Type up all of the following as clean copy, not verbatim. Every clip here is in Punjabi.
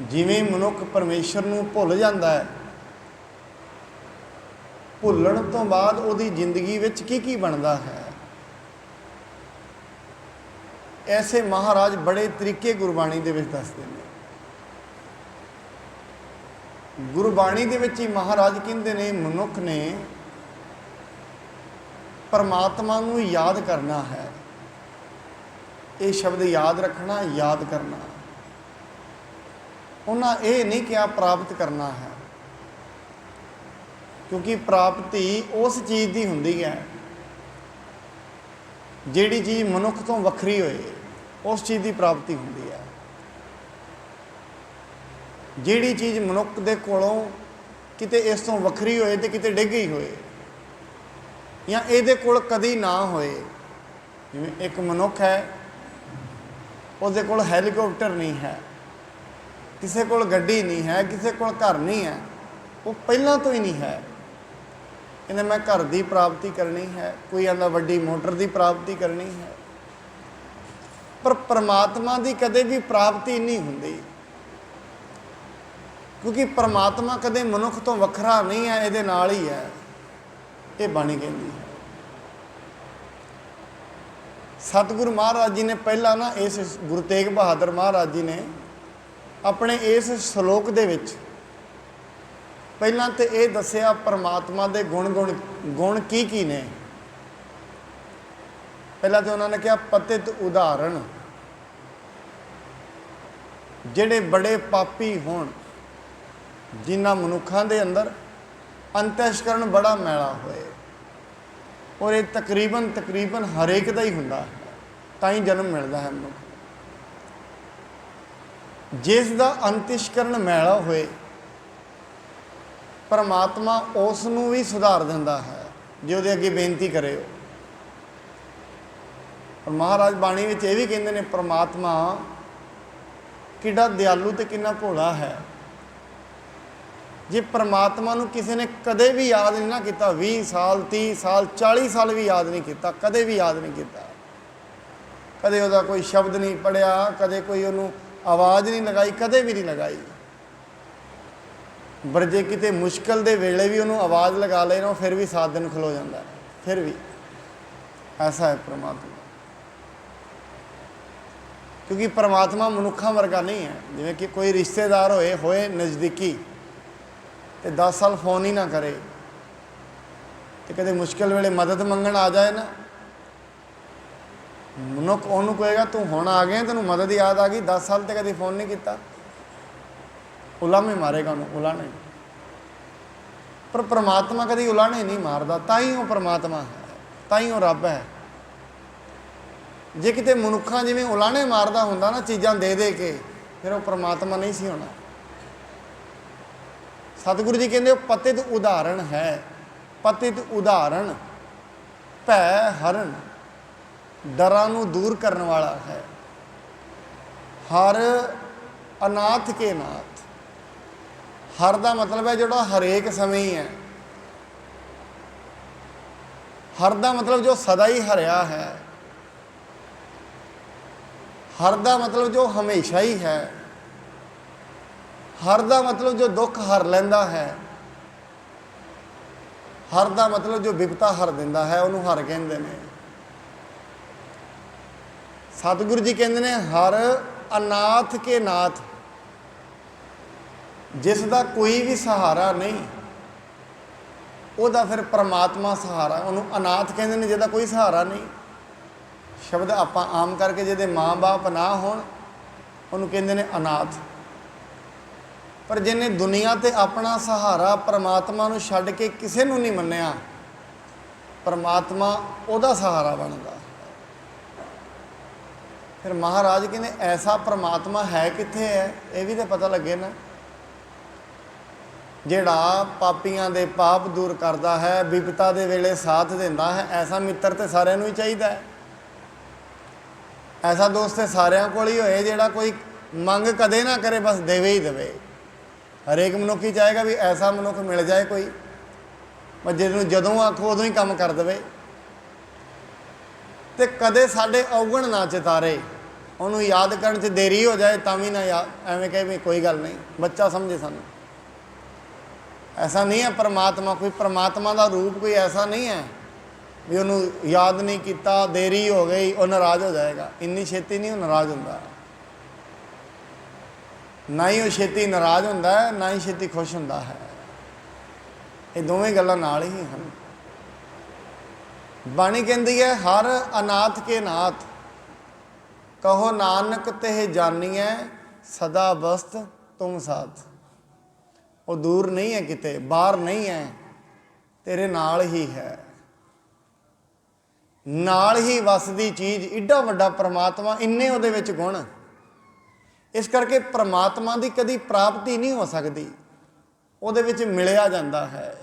ਜਿਵੇਂ ਮਨੁੱਖ ਪਰਮੇਸ਼ਰ ਨੂੰ ਭੁੱਲ ਜਾਂਦਾ ਹੈ, ਭੁੱਲਣ ਤੋਂ ਬਾਅਦ ਉਹਦੀ ਜ਼ਿੰਦਗੀ ਵਿੱਚ ਕੀ ਬਣਦਾ ਹੈ। ਐਸੇ ਮਹਾਰਾਜ ਬੜੇ ਤਰੀਕੇ ਗੁਰਬਾਣੀ ਦੇ ਵਿੱਚ ਦੱਸਦੇ ਨੇ। ਗੁਰਬਾਣੀ ਦੇ ਵਿੱਚ ਹੀ ਮਹਾਰਾਜ ਕਹਿੰਦੇ ਨੇ ਮਨੁੱਖ ਨੇ ਪਰਮਾਤਮਾ ਨੂੰ ਯਾਦ ਕਰਨਾ ਹੈ। ਇਹ ਸ਼ਬਦ ਯਾਦ ਰੱਖਣਾ, ਯਾਦ ਕਰਨਾ। ਉਹਨਾਂ ਇਹ ਨਹੀਂ ਕਿਹਾ ਪ੍ਰਾਪਤ ਕਰਨਾ ਹੈ, ਕਿਉਂਕਿ ਪ੍ਰਾਪਤੀ ਉਸ ਚੀਜ਼ ਦੀ ਹੁੰਦੀ ਹੈ ਜਿਹੜੀ ਚੀਜ਼ ਮਨੁੱਖ ਤੋਂ ਵੱਖਰੀ ਹੋਏ, ਉਸ ਚੀਜ਼ ਦੀ ਪ੍ਰਾਪਤੀ ਹੁੰਦੀ ਹੈ। ਜਿਹੜੀ ਚੀਜ਼ ਮਨੁੱਖ ਦੇ ਕੋਲੋਂ ਕਿਤੇ ਇਸ ਤੋਂ ਵੱਖਰੀ ਹੋਏ ਤੇ ਕਿਤੇ ਡਿੱਗ ਗਈ ਹੋਏ, ਜਾਂ ਇਹਦੇ ਕੋਲ ਕਦੀ ਨਾ ਹੋਏ। ਜਿਵੇਂ ਇੱਕ ਮਨੁੱਖ ਹੈ, ਉਹਦੇ ਕੋਲ ਹੈਲੀਕਾਪਟਰ ਨਹੀਂ ਹੈ, ਕਿਸੇ ਕੋਲ ਗੱਡੀ ਨਹੀਂ ਹੈ, ਕਿਸੇ ਕੋਲ ਘਰ ਨਹੀਂ ਹੈ, ਉਹ ਪਹਿਲਾਂ ਤੋਂ ਹੀ ਨਹੀਂ ਹੈ। ਕਹਿੰਦੇ ਮੈਂ ਘਰ ਦੀ ਪ੍ਰਾਪਤੀ ਕਰਨੀ ਹੈ, ਕੋਈ ਆਂਦਾ ਵੱਡੀ ਮੋਟਰ ਦੀ ਪ੍ਰਾਪਤੀ ਕਰਨੀ ਹੈ। ਪਰ ਪਰਮਾਤਮਾ ਦੀ ਕਦੇ ਵੀ ਪ੍ਰਾਪਤੀ ਨਹੀਂ ਹੁੰਦੀ, ਕਿਉਂਕਿ ਪਰਮਾਤਮਾ ਕਦੇ ਮਨੁੱਖ ਤੋਂ ਵੱਖਰਾ ਨਹੀਂ ਹੈ, ਇਹਦੇ ਨਾਲ ਹੀ ਹੈ। ਇਹ ਬਾਣੀ ਕਹਿੰਦੀ ਹੈ। ਸਤਿਗੁਰੂ ਮਹਾਰਾਜ ਜੀ ਨੇ ਪਹਿਲਾਂ ਨਾ ਇਸ ਗੁਰੂ ਤੇਗ ਬਹਾਦਰ ਮਹਾਰਾਜ ਜੀ ਨੇ ਆਪਣੇ ਇਸ ਸ਼ਲੋਕ ਦੇ ਵਿੱਚ ਪਹਿਲਾਂ ਤੇ ਇਹ ਦੱਸਿਆ ਪਰਮਾਤਮਾ ਦੇ ਗੁਣ ਕੀ ਨੇ। ਪਹਿਲਾਂ ਤੇ ਉਹਨਾਂ ਨੇ ਕਿਹਾ ਪਤਿਤ ਉਦਾਹਰਣ, ਜਿਹੜੇ ਬੜੇ ਪਾਪੀ ਹੋਣ, ਜਿਨ੍ਹਾਂ ਮਨੁੱਖਾਂ ਦੇ ਅੰਦਰ ਅੰਤਸ਼ਕਰਨ ਬੜਾ ਮੈਲਾ ਹੋਏ, ਔਰ ਇਹ ਤਕਰੀਬਨ ਹਰੇਕ ਦਾ ਹੀ ਹੁੰਦਾ ਹੈ, ਤਾਂ ਹੀ ਜਨਮ ਮਿਲਦਾ ਹੈ ਮਨੁੱਖ। ਜਿਸ ਦਾ ਅੰਤਸ਼ਕਰਨ ਮੈਲਾ ਹੋਏ, ਪਰਮਾਤਮਾ ਉਸ ਨੂੰ ਵੀ ਸੁਧਾਰ ਦਿੰਦਾ ਹੈ ਜੇ ਉਹਦੇ ਅੱਗੇ ਬੇਨਤੀ ਕਰੇ। ਪਰ ਮਹਾਰਾਜ ਬਾਣੀ ਵਿੱਚ ਇਹ ਵੀ ਕਹਿੰਦੇ ਨੇ ਪਰਮਾਤਮਾ ਕਿੱਡਾ ਦਿਆਲੂ ਤੇ ਕਿੰਨਾ ਭੋਲਾ ਹੈ। ਜੇ ਪਰਮਾਤਮਾ ਨੂੰ ਕਿਸੇ ਨੇ ਕਦੇ ਵੀ ਯਾਦ ਨਹੀਂ ਨਾ ਕੀਤਾ, 20 ਸਾਲ 30 ਸਾਲ 40 ਸਾਲ ਵੀ ਯਾਦ ਨਹੀਂ ਕੀਤਾ, ਕਦੇ ਵੀ ਯਾਦ ਨਹੀਂ ਕੀਤਾ, ਕਦੇ ਉਹਦਾ ਕੋਈ ਸ਼ਬਦ ਨਹੀਂ ਪੜ੍ਹਿਆ, ਕਦੇ ਕੋਈ ਉਹਨੂੰ ਆਵਾਜ਼ ਨਹੀਂ ਲਗਾਈ, ਕਦੇ ਵੀ ਨਹੀਂ ਲਗਾਈ। ਪਰ ਜੇ ਕਿਤੇ ਮੁਸ਼ਕਿਲ ਦੇ ਵੇਲੇ ਵੀ ਉਹਨੂੰ ਆਵਾਜ਼ ਲਗਾ ਲਏ ਨਾ, ਫਿਰ ਵੀ 7 ਦਿਨ ਖਲੋ ਜਾਂਦਾ, ਫਿਰ ਵੀ। ਐਸਾ ਹੈ ਪਰਮਾਤਮਾ। ਕਿਉਂਕਿ ਪਰਮਾਤਮਾ ਮਨੁੱਖਾਂ ਵਰਗਾ ਨਹੀਂ ਹੈ। ਜਿਵੇਂ ਕਿ ਕੋਈ ਰਿਸ਼ਤੇਦਾਰ ਹੋਏ ਨਜ਼ਦੀਕੀ ਤੇ 10 ਸਾਲ ਫੋਨ ਹੀ ਨਾ ਕਰੇ, ਤੇ ਕਦੇ ਮੁਸ਼ਕਿਲ ਵੇਲੇ ਮਦਦ ਮੰਗਣ ਆ ਜਾਏ ਨਾ, ਮਨੁੱਖ ਉਹਨੂੰ ਕਹੇਗਾ ਤੂੰ ਹੁਣ ਆ ਗਿਆ, ਤੈਨੂੰ ਮਦਦ ਯਾਦ ਆ ਗਈ, 10 ਸਾਲ ਤੇ ਕਦੇ ਫੋਨ ਨਹੀਂ ਕੀਤਾ, ਉਲਾਮੇ ਮਾਰੇਗਾ ਉਹਨੂੰ, ਉਲਾਣੇ। ਪਰ ਪਰਮਾਤਮਾ ਕਦੀ ਉਲਾਣੇ ਨਹੀਂ ਮਾਰਦਾ, ਤਾਂ ਹੀ ਉਹ ਪਰਮਾਤਮਾ ਹੈ, ਤਾਂ ਹੀ ਉਹ ਰੱਬ ਹੈ। ਜੇ ਕਿਤੇ ਮਨੁੱਖਾਂ ਜਿਵੇਂ ਉਲਾਣੇ ਮਾਰਦਾ ਹੁੰਦਾ ਨਾ ਚੀਜ਼ਾਂ ਦੇ ਕੇ, ਫਿਰ ਉਹ ਪਰਮਾਤਮਾ ਨਹੀਂ ਸੀ ਹੋਣਾ। ਸਤਿਗੁਰੂ ਜੀ ਕਹਿੰਦੇ ਉਹ ਪਤਿਤ ਉਦਾਹਰਣ ਹੈ। ਪਤਿਤ ਉਦਾਹਰਣ, ਭੈ ਹਰਨ, ਡਰਾਂ ਨੂੰ ਦੂਰ ਕਰਨ ਵਾਲਾ ਹੈ। ਹਰ ਅਨਾਥ ਕੇ ਨਾਥ। ਹਰ ਦਾ ਮਤਲਬ ਹੈ ਜਿਹੜਾ ਹਰੇਕ ਸਮੇਂ ਹੀ ਹੈ। ਹਰ ਦਾ ਮਤਲਬ ਜੋ ਸਦਾ ਹੀ ਹਰਿਆ ਹੈ। ਹਰ ਦਾ ਮਤਲਬ ਜੋ ਹਮੇਸ਼ਾ ਹੀ ਹੈ। ਹਰ ਦਾ ਮਤਲਬ ਜੋ ਦੁੱਖ ਹਰ ਲੈਂਦਾ ਹੈ। ਹਰ ਦਾ ਮਤਲਬ ਜੋ ਵਿਪਤਾ ਹਰ ਦਿੰਦਾ ਹੈ, ਉਹਨੂੰ ਹਰ ਕਹਿੰਦੇ ਨੇ। ਸਤਿਗੁਰੂ ਜੀ ਕਹਿੰਦੇ ਨੇ ਹਰ ਅਨਾਥ ਕੇ ਨਾਥ, ਜਿਸ ਦਾ ਕੋਈ ਵੀ ਸਹਾਰਾ ਨਹੀਂ, ਉਹਦਾ ਫਿਰ ਪਰਮਾਤਮਾ ਸਹਾਰਾ। ਉਹਨੂੰ ਅਨਾਥ ਕਹਿੰਦੇ ਨੇ, ਜਿਹਦਾ ਕੋਈ ਸਹਾਰਾ ਨਹੀਂ। ਸ਼ਬਦ ਆਪਾਂ ਆਮ ਕਰਕੇ ਜਿਹਦੇ ਮਾਂ-ਬਾਪ ਨਾ ਹੋਣ, ਉਹਨੂੰ ਕਹਿੰਦੇ ਨੇ ਅਨਾਥ। ਪਰ ਜਿਹਨੇ ਦੁਨੀਆ 'ਤੇ ਆਪਣਾ ਸਹਾਰਾ ਪਰਮਾਤਮਾ ਨੂੰ ਛੱਡ ਕੇ ਕਿਸੇ ਨੂੰ ਨਹੀਂ ਮੰਨਿਆ, ਪਰਮਾਤਮਾ ਉਹਦਾ ਸਹਾਰਾ ਬਣਦਾ। ਫਿਰ ਮਹਾਰਾਜ ਕਹਿੰਦੇ ਐਸਾ ਪਰਮਾਤਮਾ ਹੈ ਕਿੱਥੇ ਹੈ, ਇਹ ਵੀ ਤਾਂ ਪਤਾ ਲੱਗੇ ਨਾ। ਜਿਹੜਾ ਪਾਪੀਆਂ ਦੇ ਪਾਪ ਦੂਰ ਕਰਦਾ ਹੈ, ਵਿਪਤਾ ਦੇ ਵੇਲੇ ਸਾਥ ਦਿੰਦਾ ਹੈ, ਐਸਾ ਮਿੱਤਰ ਤੇ ਸਾਰਿਆਂ ਨੂੰ ਹੀ ਚਾਹੀਦਾ ਹੈ। ਐਸਾ ਦੋਸਤ ਤੇ ਸਾਰਿਆਂ ਕੋਲ ਹੀ ਹੋਏ, ਜਿਹੜਾ ਕੋਈ ਮੰਗ ਕਦੇ ਨਾ ਕਰੇ, ਬਸ ਦੇਵੇ ਹੀ ਦੇਵੇ। ਹਰੇਕ ਮਨੁੱਖ ਹੀ ਚਾਹੇਗਾ ਵੀ ਐਸਾ ਮਨੁੱਖ ਮਿਲ ਜਾਏ ਕੋਈ, ਪਰ ਜਿਹਨੂੰ ਜਦੋਂ ਆਖੋ ਉਦੋਂ ਹੀ ਕੰਮ ਕਰ ਦੇਵੇ, ਤੇ ਕਦੇ ਸਾਡੇ ਔਗਣ ਨਾ ਚਿਤਾਰੇ। ਉਹਨੂੰ ਯਾਦ ਕਰਨ 'ਚ ਦੇਰੀ ਹੋ ਜਾਏ ਤਾਂ ਵੀ ਨਾ ਐਵੇਂ ਕਹੇ ਵੀ ਕੋਈ ਗੱਲ ਨਹੀਂ, ਬੱਚਾ ਸਮਝੇ ਸਾਨੂੰ। ਐਸਾ ਨਹੀਂ ਹੈ ਪਰਮਾਤਮਾ, ਕੋਈ ਪਰਮਾਤਮਾ ਦਾ ਰੂਪ ਕੋਈ ਐਸਾ ਨਹੀਂ ਹੈ ਵੀ ਉਹਨੂੰ ਯਾਦ ਨਹੀਂ ਕੀਤਾ, ਦੇਰੀ ਹੋ ਗਈ, ਉਹ ਨਾਰਾਜ਼ ਹੋ ਜਾਏਗਾ। ਇੰਨੀ ਛੇਤੀ ਨਹੀਂ ਉਹ ਨਾਰਾਜ਼ ਹੁੰਦਾ। ਨਾ ਹੀ ਉਹ ਛੇਤੀ ਨਾਰਾਜ਼ ਹੁੰਦਾ ਹੈ, ਨਾ ਹੀ ਛੇਤੀ ਖੁਸ਼ ਹੁੰਦਾ ਹੈ। ਇਹ ਦੋਵੇਂ ਗੱਲਾਂ ਨਾਲ ਹੀ ਹਨ। ਬਾਣੀ ਕਹਿੰਦੀ ਹੈ, ਹਰ ਅਨਾਥ ਕੇ ਨਾਥ ਕਹੋ ਨਾਨਕ ਤੇ ਜਾਨੀਐ ਸਦਾ ਬਸਤ ਤੁਮ ਸਾਥ। ਉਹ ਦੂਰ ਨਹੀਂ ਹੈ, ਕਿਤੇ ਬਾਹਰ ਨਹੀਂ ਹੈ, ਤੇਰੇ ਨਾਲ ਹੀ ਹੈ, ਨਾਲ ਹੀ ਵਸਦੀ ਚੀਜ਼। ਏਡਾ ਵੱਡਾ ਪਰਮਾਤਮਾ, ਇੰਨੇ ਉਹਦੇ ਵਿੱਚ ਗੁਣ। ਇਸ ਕਰਕੇ ਪਰਮਾਤਮਾ ਦੀ ਕਦੀ ਪ੍ਰਾਪਤੀ ਨਹੀਂ ਹੋ ਸਕਦੀ, ਉਹਦੇ ਵਿੱਚ ਮਿਲਿਆ ਜਾਂਦਾ ਹੈ।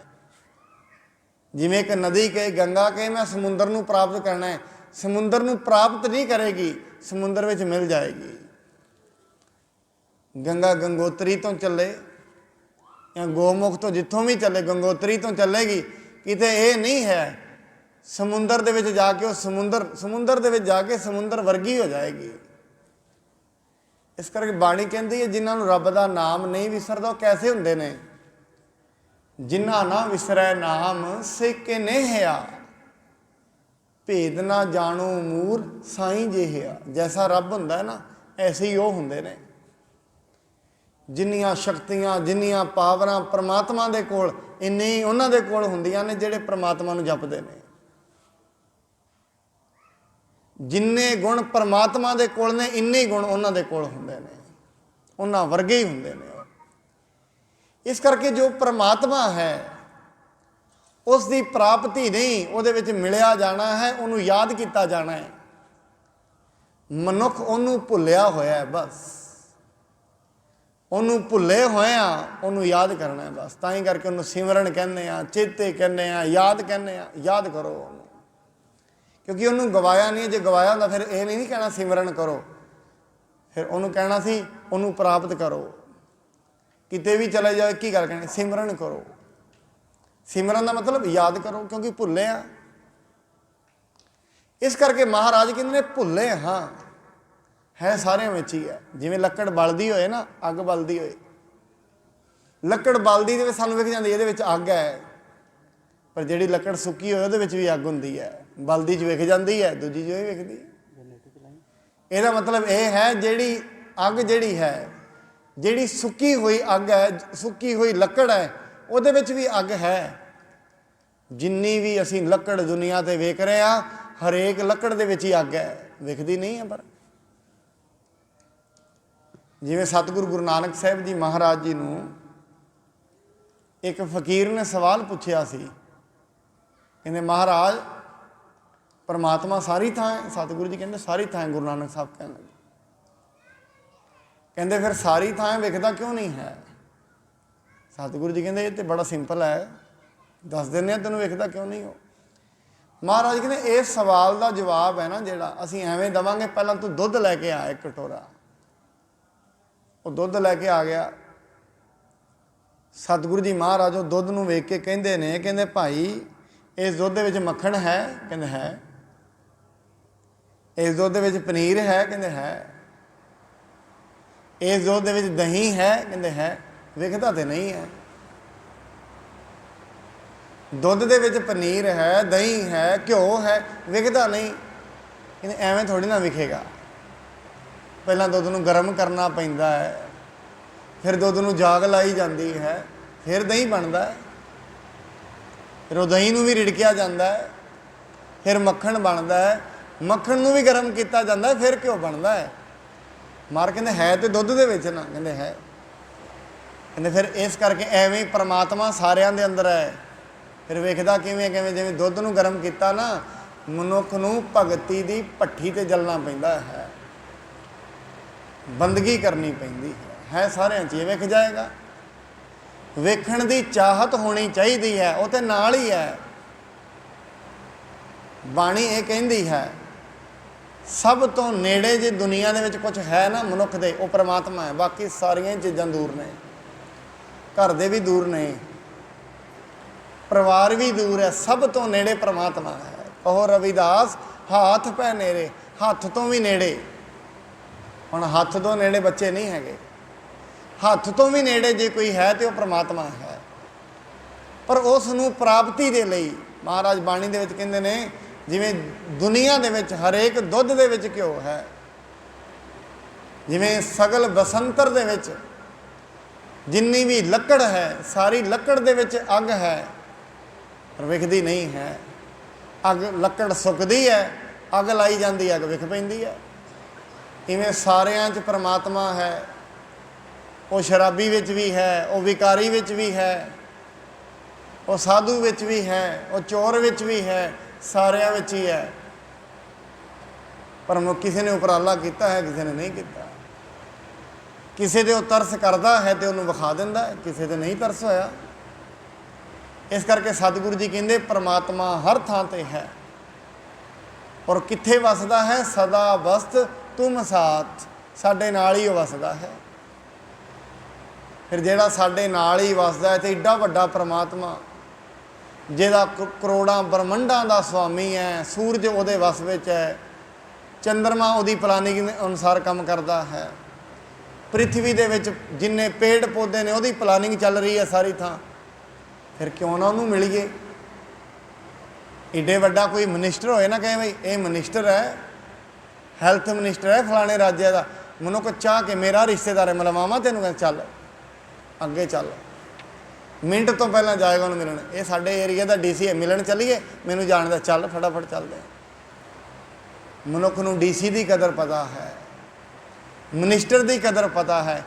ਜਿਵੇਂ ਇੱਕ ਨਦੀ ਕਹੇ, ਗੰਗਾ ਕਹੇ ਮੈਂ ਸਮੁੰਦਰ ਨੂੰ ਪ੍ਰਾਪਤ ਕਰਨਾ ਹੈ, ਸਮੁੰਦਰ ਨੂੰ ਪ੍ਰਾਪਤ ਨਹੀਂ ਕਰੇਗੀ, ਸਮੁੰਦਰ ਵਿੱਚ ਮਿਲ ਜਾਏਗੀ। ਗੰਗਾ ਗੰਗੋਤਰੀ ਤੋਂ ਚੱਲੇ ਜਾਂ ਗੋਮੁਖ ਤੋਂ, ਜਿੱਥੋਂ ਵੀ ਚੱਲੇ, ਗੰਗੋਤਰੀ ਤੋਂ ਚੱਲੇਗੀ। ਕਿਤੇ ਇਹ ਨਹੀਂ ਹੈ ਸਮੁੰਦਰ ਦੇ ਵਿੱਚ ਜਾ ਕੇ ਉਹ ਸਮੁੰਦਰ ਦੇ ਵਿੱਚ ਜਾ ਕੇ ਸਮੁੰਦਰ ਵਰਗੀ ਹੋ ਜਾਏਗੀ। ਇਸ ਕਰਕੇ ਬਾਣੀ ਕਹਿੰਦੀ ਹੈ, ਜਿਨ੍ਹਾਂ ਨੂੰ ਰੱਬ ਦਾ ਨਾਮ ਨਹੀਂ ਵਿਸਰਦਾ ਉਹ ਕੈਸੇ ਹੁੰਦੇ ਨੇ? ਜਿਨ੍ਹਾਂ ਨਾ ਵਿਸਰੈ ਨਾਮ ਸੇ ਕੇ ਨੇਹਿਆ, ਭੇਦ ਨਾ ਜਾਣੋ ਮੂਰ ਸਾਈਂ ਜਿਹਾ। ਜੈਸਾ ਰੱਬ ਹੁੰਦਾ ਹੈ ਨਾ, ਐਸੇ ਹੀ ਉਹ ਹੁੰਦੇ ਨੇ। ਜਿੰਨੀਆਂ ਸ਼ਕਤੀਆਂ, ਜਿੰਨੀਆਂ ਪਾਵਰਾਂ ਪਰਮਾਤਮਾ ਦੇ ਕੋਲ, ਇੰਨੇ ਹੀ ਉਹਨਾਂ ਦੇ ਕੋਲ ਹੁੰਦੀਆਂ ਨੇ ਜਿਹੜੇ ਪਰਮਾਤਮਾ ਨੂੰ ਜਪਦੇ ਨੇ। ਜਿੰਨੇ ਗੁਣ ਪਰਮਾਤਮਾ ਦੇ ਕੋਲ ਨੇ, ਇੰਨੇ ਗੁਣ ਉਹਨਾਂ ਦੇ ਕੋਲ ਹੁੰਦੇ ਨੇ, ਉਹਨਾਂ ਵਰਗੇ ਹੀ ਹੁੰਦੇ ਨੇ। ਇਸ ਕਰਕੇ ਜੋ ਪਰਮਾਤਮਾ ਹੈ ਉਸ ਦੀ ਪ੍ਰਾਪਤੀ ਨਹੀਂ, ਉਹਦੇ ਵਿੱਚ ਮਿਲਿਆ ਜਾਣਾ ਹੈ, ਉਹਨੂੰ ਯਾਦ ਕੀਤਾ ਜਾਣਾ ਹੈ। ਮਨੁੱਖ ਉਹਨੂੰ ਭੁੱਲਿਆ ਹੋਇਆ ਹੈ, ਬਸ ਉਹਨੂੰ ਭੁੱਲੇ ਹੋਇਆ, ਉਹਨੂੰ ਯਾਦ ਕਰਨਾ ਹੈ ਬਸ। ਤਾਂ ਹੀ ਕਰਕੇ ਉਹਨੂੰ ਸਿਮਰਨ ਕਹਿੰਦੇ ਆ, ਚੇਤੇ ਕਹਿੰਦੇ ਆ, ਯਾਦ ਕਹਿੰਦੇ ਆ। ਯਾਦ ਕਰੋ ਉਹਨੂੰ, ਕਿਉਂਕਿ ਉਹਨੂੰ ਗਵਾਇਆ ਨਹੀਂ। ਜੇ ਗਵਾਇਆ ਹੁੰਦਾ ਫਿਰ ਇਹ ਨਹੀਂ ਕਹਿਣਾ ਸਿਮਰਨ ਕਰੋ, ਫਿਰ ਉਹਨੂੰ ਕਹਿਣਾ ਸੀ ਉਹਨੂੰ ਪ੍ਰਾਪਤ ਕਰੋ। ਕਿਤੇ ਵੀ ਚਲੇ ਜਾਓ ਕੀ ਗੱਲ ਕਹਿਣੀ, ਸਿਮਰਨ ਕਰੋ। ਸਿਮਰਨ ਦਾ ਮਤਲਬ ਯਾਦ ਕਰੋ, ਕਿਉਂਕਿ ਭੁੱਲੇ ਆ। ਇਸ ਕਰਕੇ ਮਹਾਰਾਜ ਕਹਿੰਦੇ ਨੇ ਭੁੱਲੇ ਹਾਂ, ਹੈ ਸਾਰਿਆਂ ਵਿੱਚ ਹੀ ਹੈ। ਜਿਵੇਂ ਲੱਕੜ ਬਲਦੀ ਹੋਏ ਨਾ, ਅੱਗ ਬਲਦੀ ਹੋਏ, ਲੱਕੜ ਬਲਦੀ ਦੇ ਵਿੱਚ ਸਾਨੂੰ ਵਿਖ ਜਾਂਦੀ ਇਹਦੇ ਵਿੱਚ ਅੱਗ ਹੈ, ਪਰ ਜਿਹੜੀ ਲੱਕੜ ਸੁੱਕੀ ਹੋਏ ਉਹਦੇ ਵਿੱਚ ਵੀ ਅੱਗ ਹੁੰਦੀ ਹੈ। ਬਲਦੀ 'ਚ ਵਿਖ ਜਾਂਦੀ ਹੈ, ਦੂਜੀ 'ਚ ਵੀ ਵਿਖਦੀ। ਇਹਦਾ ਮਤਲਬ ਇਹ ਹੈ, ਜਿਹੜੀ ਅੱਗ ਜਿਹੜੀ ਹੈ, ਜਿਹੜੀ ਸੁੱਕੀ ਹੋਈ ਅੱਗ ਹੈ, ਸੁੱਕੀ ਹੋਈ ਲੱਕੜ ਹੈ, ਉਹਦੇ ਵਿੱਚ ਵੀ ਅੱਗ ਹੈ। ਜਿੰਨੀ ਵੀ ਅਸੀਂ ਲੱਕੜ ਦੁਨੀਆ 'ਤੇ ਵੇਖ ਰਹੇ ਹਾਂ, ਹਰੇਕ ਲੱਕੜ ਦੇ ਵਿੱਚ ਹੀ ਅੱਗ ਹੈ, ਵਿਖਦੀ ਨਹੀਂ ਹੈ। ਪਰ ਜਿਵੇਂ ਸਤਿਗੁਰੂ ਗੁਰੂ ਨਾਨਕ ਸਾਹਿਬ ਜੀ ਮਹਾਰਾਜ ਜੀ ਨੂੰ ਇੱਕ ਫਕੀਰ ਨੇ ਸਵਾਲ ਪੁੱਛਿਆ ਸੀ, ਕਹਿੰਦੇ ਮਹਾਰਾਜ ਪਰਮਾਤਮਾ ਸਾਰੀ ਥਾਂ ਹੈ? ਸਤਿਗੁਰੂ ਜੀ ਕਹਿੰਦੇ ਸਾਰੀ ਥਾਂ ਹੈ। ਗੁਰੂ ਨਾਨਕ ਸਾਹਿਬ ਕਹਿਣ ਲੱਗੇ, ਕਹਿੰਦੇ ਫਿਰ ਸਾਰੀ ਥਾਂ ਵਿਖਦਾ ਕਿਉਂ ਨਹੀਂ ਹੈ? ਸਤਿਗੁਰੂ ਜੀ ਕਹਿੰਦੇ ਇਹ ਤਾਂ ਬੜਾ ਸਿੰਪਲ ਹੈ, ਦੱਸ ਦਿੰਦੇ ਹਾਂ ਤੈਨੂੰ ਵਿਖਦਾ ਕਿਉਂ ਨਹੀਂ ਹੋ। ਮਹਾਰਾਜ ਕਹਿੰਦੇ ਇਸ ਸਵਾਲ ਦਾ ਜਵਾਬ ਹੈ ਨਾ ਜਿਹੜਾ ਅਸੀਂ ਐਵੇਂ ਦੇਵਾਂਗੇ, ਪਹਿਲਾਂ ਤੂੰ ਦੁੱਧ ਲੈ ਕੇ ਆ ਇੱਕ ਕਟੋਰਾ। ਉਹ ਦੁੱਧ ਲੈ ਕੇ ਆ ਗਿਆ। ਸਤਿਗੁਰੂ ਜੀ ਮਹਾਰਾਜ ਉਹ ਦੁੱਧ ਨੂੰ ਵੇਖ ਕੇ ਕਹਿੰਦੇ ਨੇ, ਕਹਿੰਦੇ ਭਾਈ ਇਸ ਦੁੱਧ ਦੇ ਵਿੱਚ ਮੱਖਣ ਹੈ? ਕਹਿੰਦੇ ਹੈ। ਇਸ ਦੁੱਧ ਦੇ ਵਿੱਚ ਪਨੀਰ ਹੈ? ਕਹਿੰਦੇ ਹੈ। ਇਸ ਦੁੱਧ ਦੇ ਵਿੱਚ ਦਹੀਂ ਹੈ? ਕਹਿੰਦੇ ਹੈ। ਵਿਖਦਾ ਤੇ ਨਹੀਂ ਹੈ। ਦੁੱਧ ਦੇ ਵਿੱਚ ਪਨੀਰ ਹੈ, ਦਹੀਂ ਹੈ, ਘਿਓ ਹੈ, ਵਿਖਦਾ ਨਹੀਂ। ਕਹਿੰਦੇ ਐਵੇਂ ਥੋੜ੍ਹੀ ਨਾ ਵਿਖੇਗਾ। ਪਹਿਲਾਂ ਦੁੱਧ ਨੂੰ ਗਰਮ ਕਰਨਾ ਪੈਂਦਾ ਹੈ, ਫਿਰ ਦੁੱਧ ਨੂੰ ਜਾਗ ਲਾਈ ਜਾਂਦੀ ਹੈ, ਫਿਰ ਦਹੀਂ ਬਣਦਾ ਹੈ, ਫਿਰ ਉਹ ਦਹੀਂ ਨੂੰ ਵੀ ਰਿੜਕਿਆ ਜਾਂਦਾ ਹੈ, ਫਿਰ ਮੱਖਣ ਬਣਦਾ ਹੈ, ਮੱਖਣ ਨੂੰ ਵੀ ਗਰਮ ਕੀਤਾ ਜਾਂਦਾ ਹੈ, ਫਿਰ ਘਿਓ ਬਣਦਾ ਹੈ। ਮਾਰ ਕਹਿੰਦੇ ਹੈ ਤੇ ਦੁੱਧ ਦੇ ਵਿੱਚ ਨਾ? ਕਹਿੰਦੇ ਹੈ। ਕਹਿੰਦੇ ਫਿਰ ਇਸ ਕਰਕੇ ਐਵੇਂ ਪਰਮਾਤਮਾ ਸਾਰਿਆਂ ਦੇ ਅੰਦਰ ਹੈ, ਫਿਰ ਵੇਖਦਾ ਕਿਵੇਂ? ਕਿਵੇਂ ਜਿਵੇਂ ਦੁੱਧ ਨੂੰ ਗਰਮ ਕੀਤਾ ਨਾ, ਮਨੁੱਖ ਨੂੰ ਭਗਤੀ ਦੀ ਭੱਠੀ 'ਤੇ ਜਲਣਾ ਪੈਂਦਾ ਹੈ, ਬੰਦਗੀ ਕਰਨੀ ਪੈਂਦੀ ਹੈ ਸਾਰਿਆਂ 'ਚ। ਇਹ ਵਿਖ ਜਾਏਗਾ। ਵੇਖਣ ਦੀ ਚਾਹਤ ਹੋਣੀ ਚਾਹੀਦੀ ਹੈ, ਉਹ ਤੇ ਨਾਲ ਹੀ ਹੈ। ਬਾਣੀ ਇਹ ਕਹਿੰਦੀ ਹੈ ਸਭ ਤੋਂ ਨੇੜੇ ਜੇ ਦੁਨੀਆ ਦੇ ਵਿੱਚ ਕੁਝ ਹੈ ਨਾ ਮਨੁੱਖ ਦੇ, ਉਹ ਪਰਮਾਤਮਾ ਹੈ। ਬਾਕੀ ਸਾਰੀਆਂ ਚੀਜ਼ਾਂ ਦੂਰ ਨੇ, ਘਰ ਦੇ ਵੀ ਦੂਰ ਨੇ, ਪਰਿਵਾਰ ਵੀ ਦੂਰ ਹੈ, ਸਭ ਤੋਂ ਨੇੜੇ ਪਰਮਾਤਮਾ ਹੈ। ਕਹੋ ਰਵਿਦਾਸ ਹਾਥ ਪੈ ਨੇੜੇ, ਹੱਥ ਤੋਂ ਵੀ ਨੇੜੇ। ਹੁਣ ਹੱਥ ਤੋਂ ਨੇੜੇ ਬੱਚੇ ਨਹੀਂ ਹੈਗੇ, ਹੱਥ ਤੋਂ ਵੀ ਨੇੜੇ ਜੇ ਕੋਈ ਹੈ ਤੇ ਉਹ ਪ੍ਰਮਾਤਮਾ ਹੈ। ਪਰ ਉਸ ਨੂੰ ਪ੍ਰਾਪਤੀ ਦੇ ਲਈ ਮਹਾਰਾਜ ਬਾਣੀ ਦੇ ਵਿੱਚ ਕਹਿੰਦੇ ਨੇ, ਜਿਵੇਂ ਦੁਨੀਆ ਦੇ ਵਿੱਚ ਹਰੇਕ ਦੁੱਧ ਦੇ ਵਿੱਚ ਘਿਓ ਹੈ, ਜਿਵੇਂ ਸਗਲ ਬਸੰਤਰ ਦੇ ਵਿੱਚ ਜਿੰਨੀ ਵੀ ਲੱਕੜ ਹੈ, ਸਾਰੀ ਲੱਕੜ ਦੇ ਵਿੱਚ ਅੱਗ ਹੈ ਪਰ ਵਿਖਦੀ ਨਹੀਂ ਹੈ। ਅੱਗ ਲੱਕੜ ਸੁੱਕਦੀ ਹੈ, ਅੱਗ ਲਾਈ ਜਾਂਦੀ, ਅੱਗ ਵਿਖ ਪੈਂਦੀ ਹੈ। ਇਵੇਂ ਸਾਰਿਆਂ 'ਚ ਪ੍ਰਮਾਤਮਾ ਹੈ। ਉਹ ਸ਼ਰਾਬੀ ਵਿੱਚ ਵੀ ਹੈ, ਉਹ ਵਿਕਾਰੀ ਵਿੱਚ ਵੀ ਹੈ, ਉਹ ਸਾਧੂ ਵਿੱਚ ਵੀ ਹੈ, ਉਹ ਚੋਰ ਵਿੱਚ ਵੀ ਹੈ, ਸਾਰਿਆਂ ਵਿੱਚ ਹੀ ਹੈ। ਪਰ ਕਿਸੇ ਨੇ ਉਪਰਾਲਾ ਕੀਤਾ ਹੈ, ਕਿਸੇ ਨੇ ਨਹੀਂ ਕੀਤਾ। ਕਿਸੇ ਦੇ ਉਹ ਤਰਸ ਕਰਦਾ ਹੈ ਤੇ ਉਹਨੂੰ ਵਿਖਾ ਦਿੰਦਾ ਹੈ, ਕਿਸੇ ਦੇ ਨਹੀਂ ਤਰਸ ਹੋਇਆ। ਇਸ ਕਰਕੇ ਸਤਿਗੁਰੂ ਜੀ ਕਹਿੰਦੇ ਪ੍ਰਮਾਤਮਾ ਹਰ ਥਾਂ ਤੇ ਹੈ। ਔਰ ਕਿੱਥੇ ਵਸਦਾ ਹੈ? ਸਦਾ ਵਸਤ ਤੁਮ ਸਾਥ, ਸਾਡੇ ਨਾਲ ਹੀ ਉਹ ਵਸਦਾ ਹੈ। ਫਿਰ ਜਿਹੜਾ ਸਾਡੇ ਨਾਲ ਹੀ ਵਸਦਾ ਹੈ ਤੇ ਏਡਾ ਵੱਡਾ ਪ੍ਰਮਾਤਮਾ, ਜਿਹਦਾ ਕਰੋੜਾਂ ਬ੍ਰਹਮੰਡਾਂ ਦਾ ਸੁਆਮੀ ਹੈ, ਸੂਰਜ ਉਹਦੇ ਵਸ ਵਿੱਚ ਹੈ, ਚੰਦਰਮਾ ਉਹਦੀ ਪਲਾਨਿੰਗ ਅਨੁਸਾਰ ਕੰਮ ਕਰਦਾ ਹੈ, ਪ੍ਰਿਥਵੀ ਦੇ ਵਿੱਚ ਜਿੰਨੇ ਪੇੜ ਪੌਦੇ ਨੇ ਉਹਦੀ ਪਲਾਨਿੰਗ ਚੱਲ ਰਹੀ ਹੈ ਸਾਰੀ ਥਾਂ, ਫਿਰ ਕਿਉਂ ਨਾ ਉਹਨੂੰ ਮਿਲੀਏ। ਏਡੇ ਵੱਡਾ ਕੋਈ ਮਨਿਸਟਰ ਹੋਏ ਨਾ, ਕਹੇ ਬਈ ਇਹ ਮਨਿਸਟਰ ਹੈ, ਹੈਲਥ ਮਨਿਸਟਰ ਹੈ ਫਲਾਣੇ ਰਾਜਿਆ ਦਾ, ਮਨੁੱਖ ਚਾਹ ਕੇ ਮੇਰਾ ਰਿਸ਼ਤੇਦਾਰ ਹੈ, ਮਿਲਵਾਵਾਂ ਤੈਨੂੰ, ਕਹਿੰਦਾ ਚੱਲ ਅੱਗੇ ਚੱਲ, ਮਿੰਟ ਤੋਂ ਪਹਿਲਾਂ ਜਾਏਗਾ ਉਹਨੂੰ ਮਿਲਣ। ਇਹ ਸਾਡੇ ਏਰੀਆ ਦਾ DC ਹੈ, ਮਿਲਣ ਚੱਲੀਏ, ਮੈਨੂੰ ਜਾਣਦਾ, ਚੱਲ ਫਟਾਫਟ ਚੱਲਦੇ। ਮਨੁੱਖ ਨੂੰ DC ਦੀ ਕਦਰ ਪਤਾ ਹੈ, ਮਨਿਸਟਰ ਦੀ ਕਦਰ ਪਤਾ ਹੈ।